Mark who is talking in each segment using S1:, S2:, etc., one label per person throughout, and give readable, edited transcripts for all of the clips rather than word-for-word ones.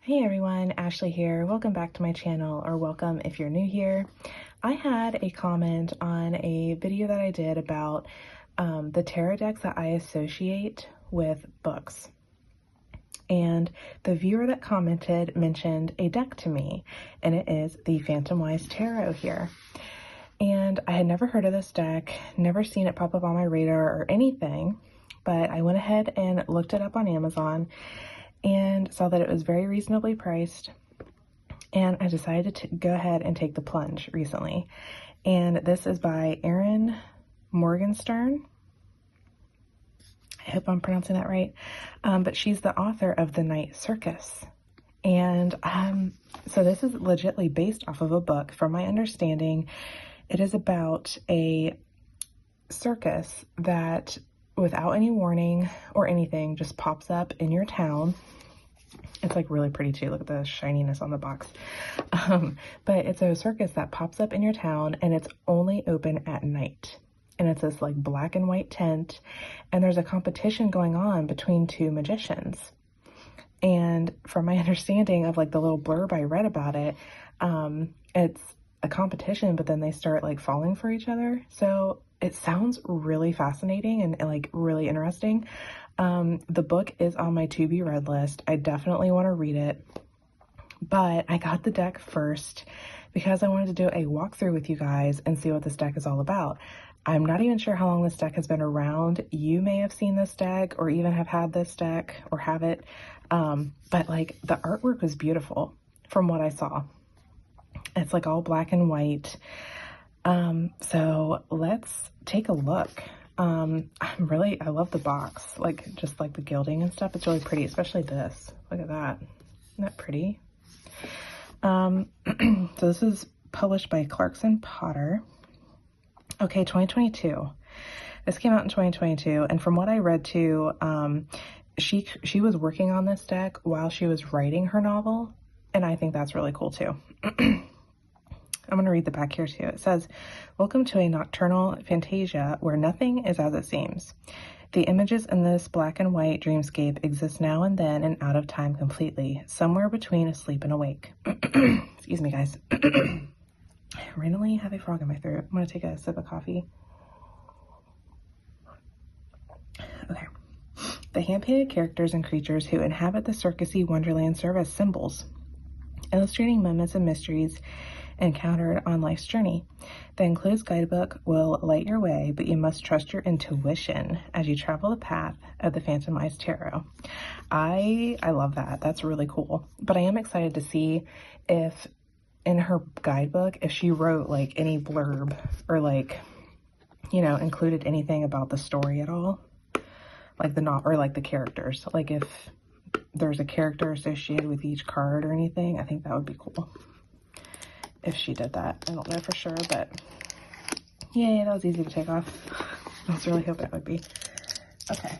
S1: Hey everyone, Ashley here. Welcome back to my channel, or welcome if you're new here. I had a comment on a video that I did about the tarot decks that I associate with books. And the viewer that commented mentioned a deck to me, and it is the Phantomwise Tarot here. And I had never heard of this deck, never seen it pop up on my radar or anything, but I went ahead and looked it up on Amazon and saw that it was very reasonably priced, and I decided to go ahead and take the plunge recently. And this is by Erin Morgenstern. I hope I'm pronouncing that right, but she's the author of The Night Circus. And so this is legitimately based off of a book. From my understanding, it is about a circus that, without any warning or anything, just pops up in your town. It's like really pretty too. Look at the shininess on the box. But it's a circus that pops up in your town, and it's only open at night. And it's this like black and white tent, and there's a competition going on between two magicians. And from my understanding of like the little blurb I read about it, it's a competition, but then they start like falling for each other. So it sounds really fascinating and like really interesting. The book is on my to be read list. I definitely want to read it, but I got the deck first because I wanted to do a walkthrough with you guys and see what this deck is all about. I'm not even sure how long this deck has been around. You may have seen this deck or even have had this deck or have it. But like the artwork was beautiful from what I saw. It's like all black and white. So let's take a look. I love the box, like just like the gilding and stuff. It's really pretty, especially this. Look at that. Isn't that pretty? So this is published by Clarkson Potter. Okay, 2022. This came out in 2022, and from what I read too, she was working on this deck while she was writing her novel, and I think that's really cool too. I'm going to read the back here too. It says, "Welcome to a nocturnal fantasia where nothing is as it seems. The images in this black and white dreamscape exist now and then and out of time completely, somewhere between asleep and awake." Excuse me, guys. I randomly have a frog in my throat. I'm going to take a sip of coffee. Okay. The hand-painted characters and creatures who inhabit the circusy wonderland serve as symbols, illustrating moments and mysteries encountered on life's journey. The enclosed guidebook will light your way, but you must trust your intuition as you travel the path of the Phantomwise Tarot. I love that. That's really cool. But I am excited to see if in her guidebook, if she wrote like any blurb or like, you know, included anything about the story at all, like or like the characters, like if there's a character associated with each card or anything. I think that would be cool if she did that. I don't know for sure, but yay, that was easy to take off. I was really hoping it would be. Okay.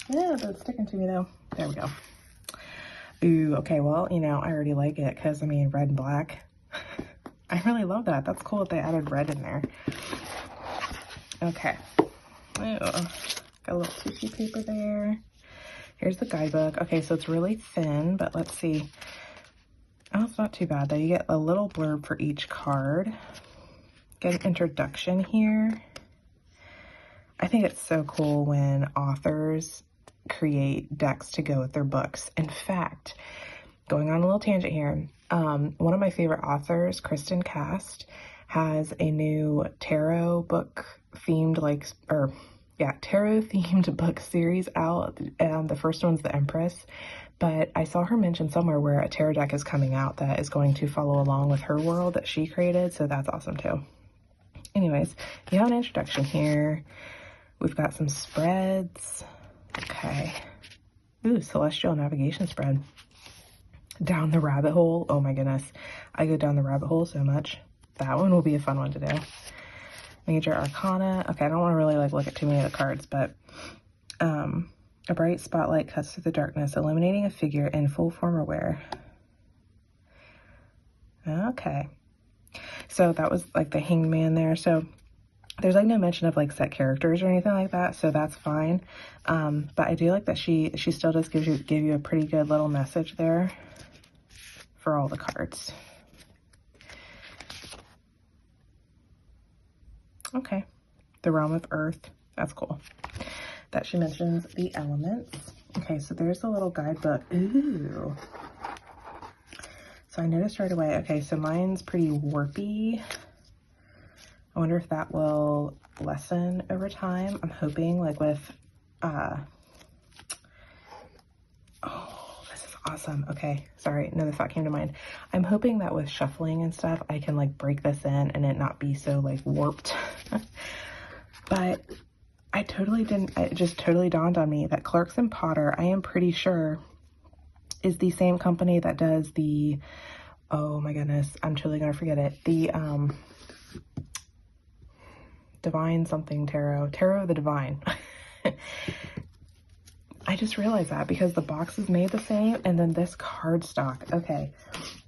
S1: Yeah, but it's sticking to me though. There we go. Ooh, okay, well, you know, I already like it because, I mean, red and black. I really love that. That's cool that they added red in there. Okay. Ooh, got a little tissue paper there. Here's the guidebook. Okay, so it's really thin, but let's see. Oh, it's not too bad though. You get a little blurb for each card. Get an introduction here. I think it's so cool when authors create decks to go with their books. In fact, going on a little tangent here, one of my favorite authors, Kristen Cast, has a new tarot book themed tarot themed book series out. The first one's The Empress, but I saw her mention somewhere where a tarot deck is coming out that is going to follow along with her world that she created, so that's awesome too. Anyways, you have an introduction here. We've got some spreads. Okay. Ooh, celestial navigation spread. Down the rabbit hole. Oh my goodness. I go down the rabbit hole so much. That one will be a fun one to do. Major Arcana. Okay, I don't want to really like look at too many of the cards, but a bright spotlight cuts through the darkness, illuminating a figure in full form or wear. Okay. So that was like the Hanged Man there. So there's like no mention of like set characters or anything like that, so that's fine. But I do like that she still does give you a pretty good little message there. for all the cards. Okay. The realm of earth. That's cool. That she mentions the elements. Okay, so there's a little guidebook. Ooh. So I noticed right away, okay, so mine's pretty warpy. I wonder if that will lessen over time. I'm hoping, like with, oh, this is awesome. Okay, sorry, another thought came to mind. I'm hoping that with shuffling and stuff, I can like break this in and it not be so like warped. But I totally didn't, it just totally dawned on me that Clarks and Potter, I am pretty sure, is the same company that does the, oh my goodness, I'm totally gonna forget it. The Divine something Tarot the Divine. I just realized that because the box is made the same, and then this cardstock. Okay,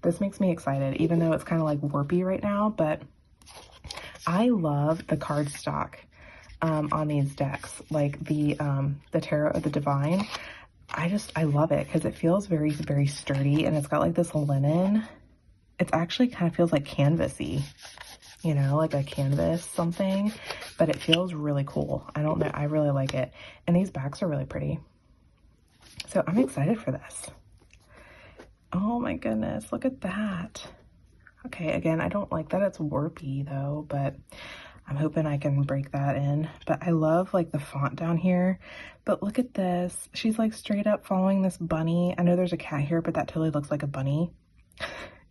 S1: this makes me excited, even though it's kind of like warpy right now, but I love the cardstock on these decks, like the Tarot of the Divine. I love it because it feels very, very sturdy, and it's got like this linen. It actually kind of feels like canvasy, you know, like a canvas something, but it feels really cool. I don't know, I really like it. And these backs are really pretty. So I'm excited for this. Oh my goodness, look at that. Okay, again, I don't like that it's warpy though, but I'm hoping I can break that in. But I love like the font down here. But look at this. She's like straight up following this bunny. I know there's a cat here, but that totally looks like a bunny.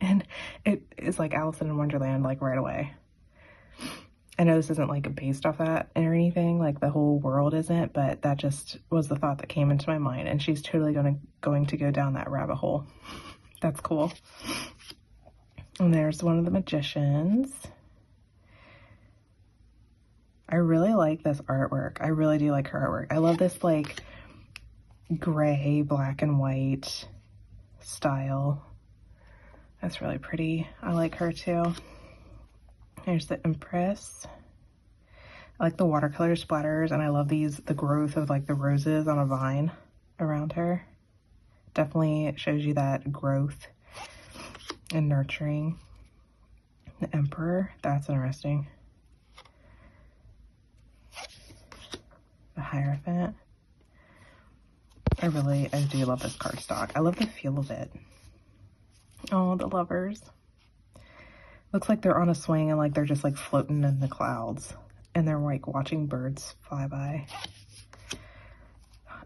S1: And it is like Alice in Wonderland, like right away. I know this isn't like based off that or anything, like the whole world isn't, but that just was the thought that came into my mind. And she's totally going to go down that rabbit hole. That's cool. And there's one of the magicians. I really like this artwork. I really do like her artwork. I love this like gray, black and white style. That's really pretty. I like her too. Here's the Empress. I like the watercolor splatters, and I love the growth of like the roses on a vine around her. Definitely shows you that growth and nurturing. The Emperor, that's interesting. The Hierophant. I do love this cardstock. I love the feel of it. Oh, the Lovers. Looks like they're on a swing and like they're just like floating in the clouds. And they're like watching birds fly by.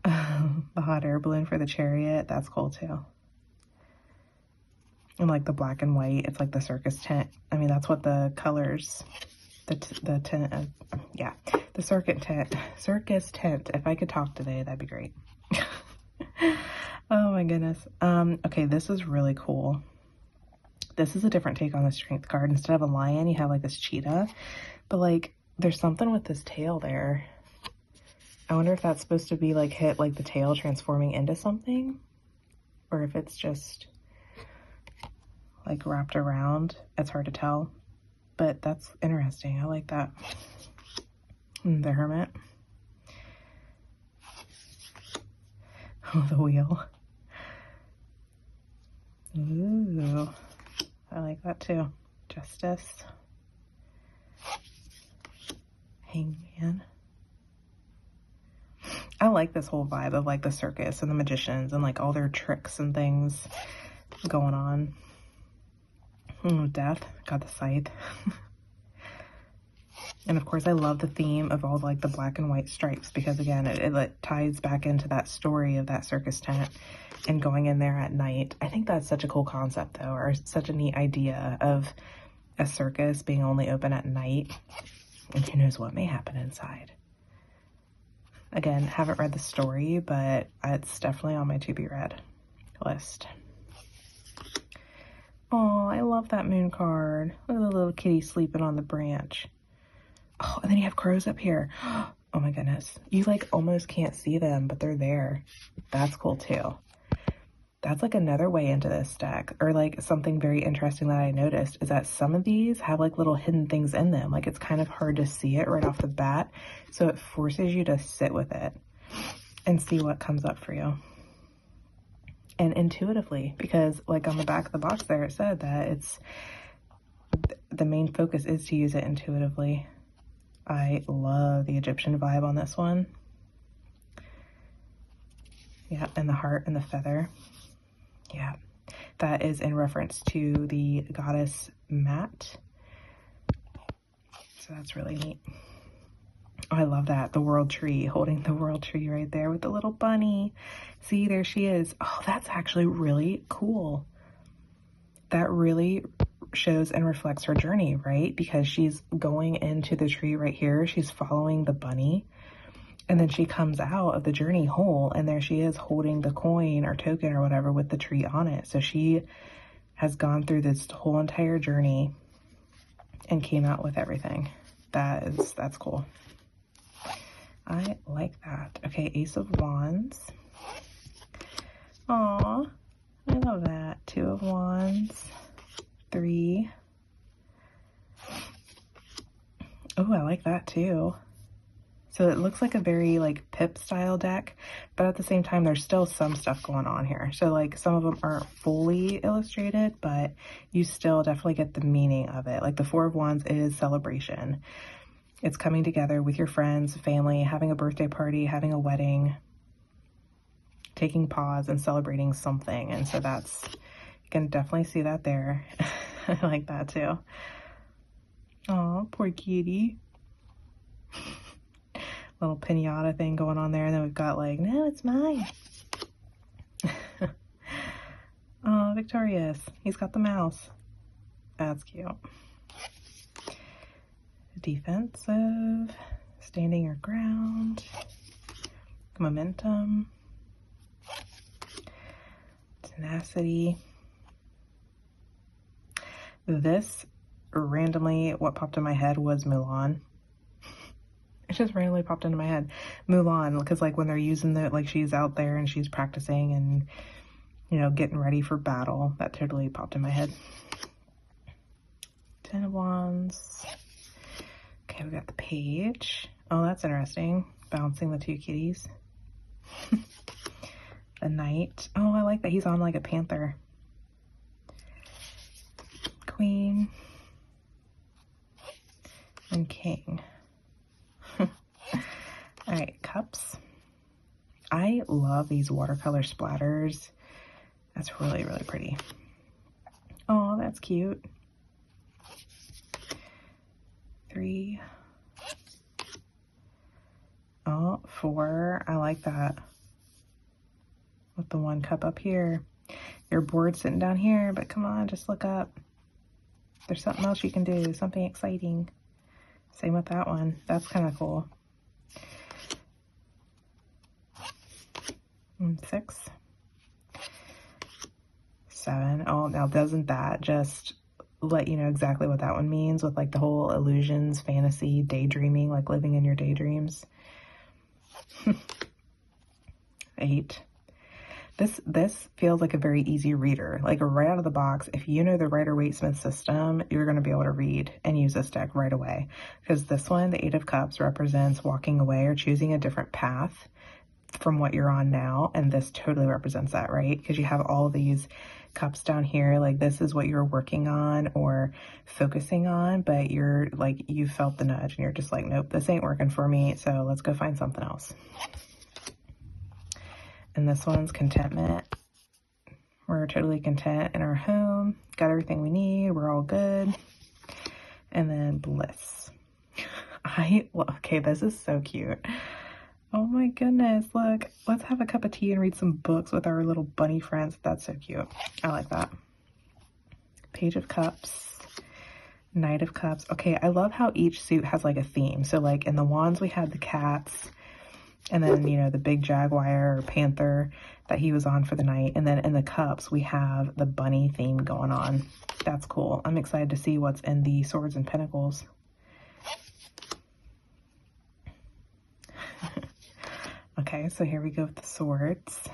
S1: The hot air balloon for the Chariot. That's cool too. And like the black and white. It's like the circus tent. I mean, that's what the colors, the tent, yeah. The circus tent. If I could talk today, that'd be great. Oh my goodness. Okay, this is really cool. This is a different take on the strength card. Instead of a lion, you have like this cheetah, but like there's something with this tail there. I wonder if that's supposed to be like hit like the tail transforming into something, or if it's just like wrapped around. It's hard to tell, but that's interesting. I like that. The Hermit. Oh, the Wheel. Ooh, I like that too. Justice. Hangman. I like this whole vibe of like the circus and the magicians and like all their tricks and things going on. Oh, Death. Got the Scythe. And of course I love the theme of all like the black and white stripes, because again, it ties back into that story of that circus tent and going in there at night. I think that's such a cool concept though, or such a neat idea of a circus being only open at night. And who knows what may happen inside. Again, haven't read the story, but it's definitely on my to be read list. Oh, I love that moon card. Look at the little kitty sleeping on the branch. Oh, and then you have crows up here. Oh my goodness. You like almost can't see them, but they're there. That's cool too. That's like another way into this deck, or like something very interesting that I noticed is that some of these have like little hidden things in them. Like it's kind of hard to see it right off the bat. So it forces you to sit with it and see what comes up for you. and intuitively, because like on the back of the box there, it said that it's the main focus is to use it intuitively. I love the Egyptian vibe on this one. Yeah, and the heart and the feather. Yeah, that is in reference to the goddess Mat. So that's really neat. Oh, I love that. The world tree, holding the world tree right there with the little bunny. See, there she is. Oh, that's actually really cool. That really shows and reflects her journey, right? Because she's going into the tree right here. She's following the bunny. And then she comes out of the journey whole, and there she is holding the coin or token or whatever with the tree on it. So she has gone through this whole entire journey and came out with everything. That's cool. I like that. Okay, Ace of Wands. Aw, I love that. 2 of Wands. 3. Oh, I like that too. So it looks like a very like Pip style deck, but at the same time, there's still some stuff going on here. So like some of them aren't fully illustrated, but you still definitely get the meaning of it. Like the 4 of Wands is celebration. It's coming together with your friends, family, having a birthday party, having a wedding, taking pause and celebrating something. And so that's, you can definitely see that there. I like that too. Oh, poor kitty. Little pinata thing going on there. And then we've got like, no, it's mine. Oh, Victorious. He's got the mouse. That's cute. Defensive, standing your ground, momentum, tenacity. This randomly, what popped in my head was Mulan. It just randomly popped into my head. Mulan, because like when they're using the, like she's out there and she's practicing and, you know, getting ready for battle. That totally popped in my head. 10 of Wands. Okay, we got the Page. Oh, that's interesting. Bouncing the 2 kitties. The Knight. Oh, I like that. He's on like a panther. Queen. And King. All right, Cups. I love these watercolor splatters. That's really, really pretty. Oh, that's cute. 3. Oh, 4. I like that. With the 1 cup up here. You're bored sitting down here, but come on, just look up. There's something else you can do, something exciting. Same with that one. That's kind of cool. 6. 7. Oh, now doesn't that just let you know exactly what that one means with like the whole illusions, fantasy, daydreaming, like living in your daydreams. 8. This feels like a very easy reader. Like right out of the box, if you know the Rider-Waite-Smith system, you're going to be able to read and use this deck right away. Because this one, the 8 of Cups, represents walking away or choosing a different path from what you're on now. And this totally represents that, right? Because you have all of these cups down here. Like this is what you're working on or focusing on, but you're like, you felt the nudge and you're just like, nope, this ain't working for me. So let's go find something else. And this one's contentment. We're totally content in our home. Got everything we need. We're all good. And then bliss. Okay, this is so cute. Oh my goodness, look. Let's have a cup of tea and read some books with our little bunny friends. That's so cute. I like that. Page of Cups. Knight of Cups. Okay, I love how each suit has like a theme. So like in the Wands, we had the cats. And then, you know, the big jaguar or panther that he was on for the night. And then in the Cups, we have the bunny theme going on. That's cool. I'm excited to see what's in the Swords and Pentacles. Okay, so here we go with the swords.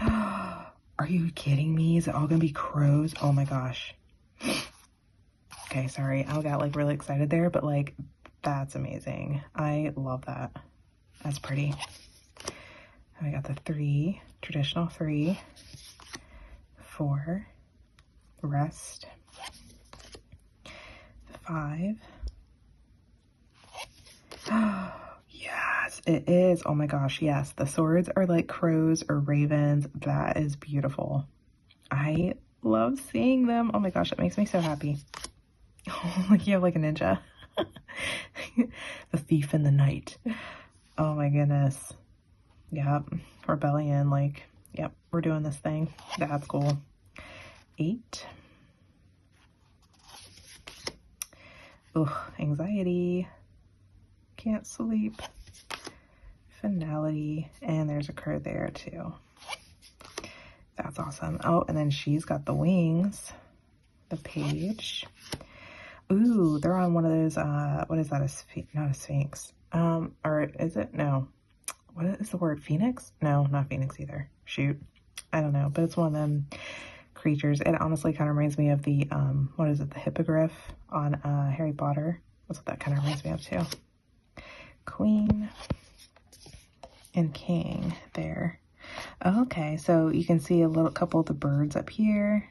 S1: Are you kidding me? Is it all gonna be crows? Oh my gosh. Okay, sorry. I got like really excited there, but like, that's amazing. I love that. That's pretty. got the 3, traditional 3, 4, rest, 5. Yes, it is. Oh my gosh, yes. The swords are like crows or ravens. That is beautiful. I love seeing them. Oh my gosh, it makes me so happy. Oh, like you have like a ninja. The thief in the night. Oh my goodness. Yep. Rebellion, like, yep, we're doing this thing. That's cool. 8. Ugh, anxiety. Can't sleep. Finality. And there's a crow there too. That's awesome. Oh, and then she's got the wings. The page. Ooh, they're on one of those, what is that? Not a sphinx. Or is it? No. What is the word? Phoenix? No, not Phoenix either. Shoot. I don't know, but it's one of them creatures. It honestly kind of reminds me of the, what is it? The hippogriff on, Harry Potter. That's what that kind of reminds me of too. Queen and king there. Okay, so you can see a little couple of the birds up here.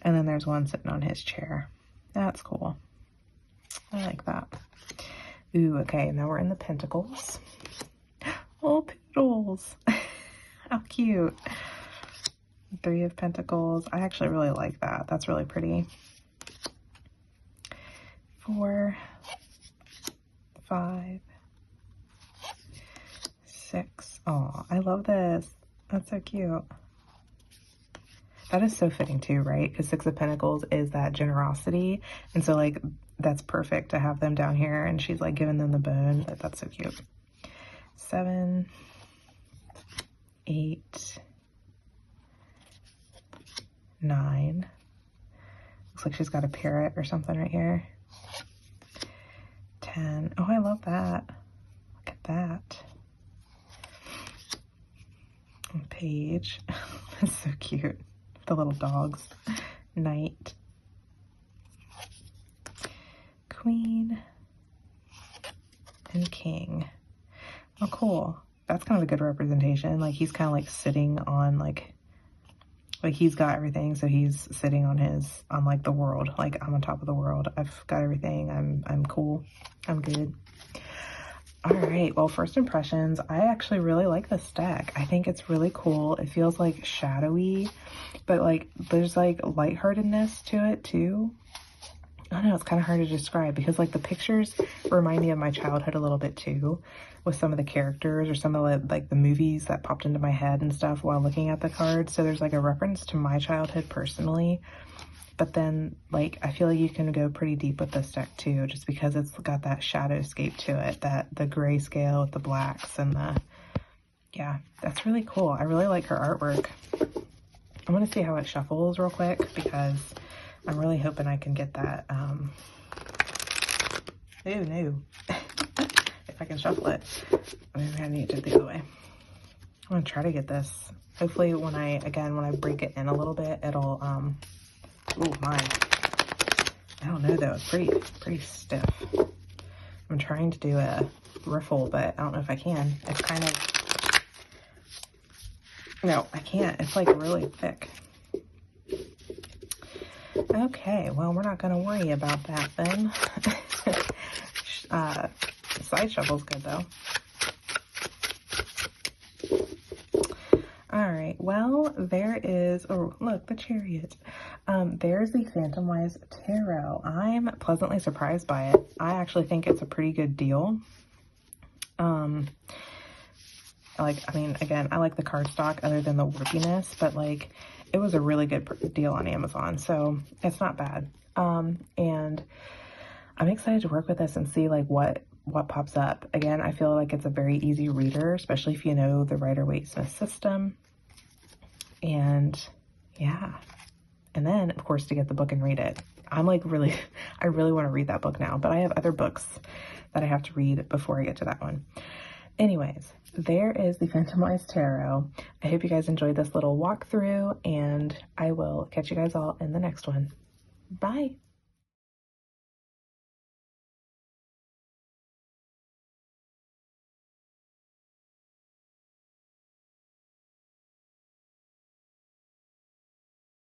S1: And then there's one sitting on his chair. That's cool. I like that. Ooh, okay, now we're in the pentacles. Oh, poodles. How cute. 3 of Pentacles. I actually really like that. That's really pretty. 4, 5, 6. Oh, I love this. That's so cute. That is so fitting too, right? Because 6 of Pentacles is that generosity. And so like, that's perfect to have them down here. And she's like giving them the bone. That's so cute. 7, 8, 9. Looks like she's got a parrot or something right here. 10. Oh, I love that. Look at that. Page. That's so cute. The little dogs. Knight. Queen. And king. Oh, cool. That's kind of a good representation. Like, he's kind of like sitting on like he's got everything. So he's sitting on like the world. Like, I'm on top of the world. I've got everything. I'm cool. I'm good. All right, well, first impressions, I actually really like this deck. I think it's really cool. It feels like shadowy, but like there's like lightheartedness to it too. I don't know, it's kind of hard to describe because like the pictures remind me of my childhood a little bit too, with some of the characters or some of the like the movies that popped into my head and stuff while looking at the cards. So there's like a reference to my childhood personally. But then, like, I feel like you can go pretty deep with this deck, too, just because it's got that shadowscape to it, that the grayscale with the blacks and the, yeah, that's really cool. I really like her artwork. I'm going to see how it shuffles real quick, because I'm really hoping I can get that, ooh, no, if I can shuffle it. Maybe I need it the other way. I'm going to try to get this. Hopefully, when I break it in a little bit, it'll, oh my, I don't know though, it's pretty stiff. I'm trying to do a riffle, but I don't know if I can. It's kind of, no, I can't. It's like really thick. Okay, well, we're not going to worry about that then. Side shuffle's good though. All right, well, there is, oh, look, the Chariot. There's the Phantomwise Tarot. I'm pleasantly surprised by it. I actually think it's a pretty good deal. I mean, again, I like the cardstock other than the warpiness, but like, it was a really good deal on Amazon, so it's not bad. And I'm excited to work with this and see like what pops up. Again, I feel like it's a very easy reader, especially if you know the Rider-Waite-Smith system. And yeah, and then of course to get the book and read it. I'm like I really want to read that book now, but I have other books that I have to read before I get to that one. Anyways, there is the Phantomwise Tarot. I hope you guys enjoyed this little walkthrough, and I will catch you guys all in the next one. Bye.